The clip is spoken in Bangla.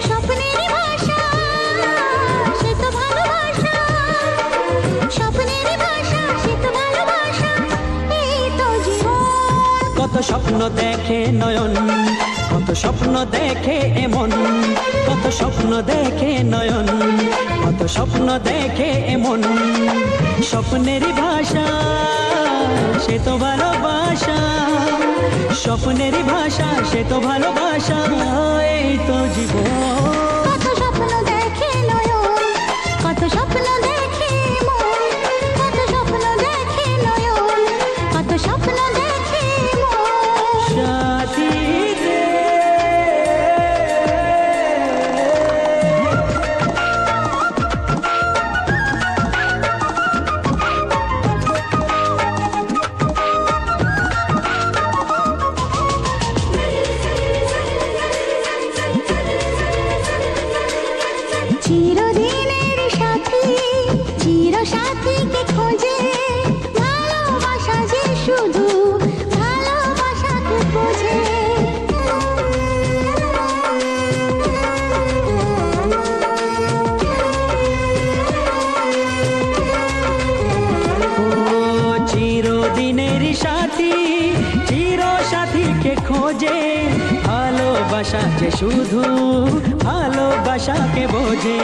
স্বপ্নেরই ভাষা সে তো ভালোবাসা, স্বপ্নেরই ভাষা সে তো ভালোবাসা, এই তো জীবন। কত স্বপ্ন দেখে নয়ন, কত স্বপ্ন দেখে এমন, কত স্বপ্ন দেখে নয়ন, কত স্বপ্ন দেখে এমন। স্বপ্নেরই ভাষা সে তো ভালোবাসা, স্বপ্নেরই ভাষা সে তো ভালোবাসা, এই তো জীবন। কত স্বপ্ন দেখে নয়ন, কত স্বপ্ন দেখে মন, কত স্বপ্ন দেখে নয়ন, কত স্বপ্ন দেখে মন। সাথী রে চিরদিনের সাথী, চির সাথীকে খোঁজে, ভালোবাসা যে শুধু ভালোবাসাকে বোঝে। ও চিরদিনের সাথী, চির সাথীকে খোঁজে, ভালোবাসা যে শুধু ভালোবাসাকে বোঝে।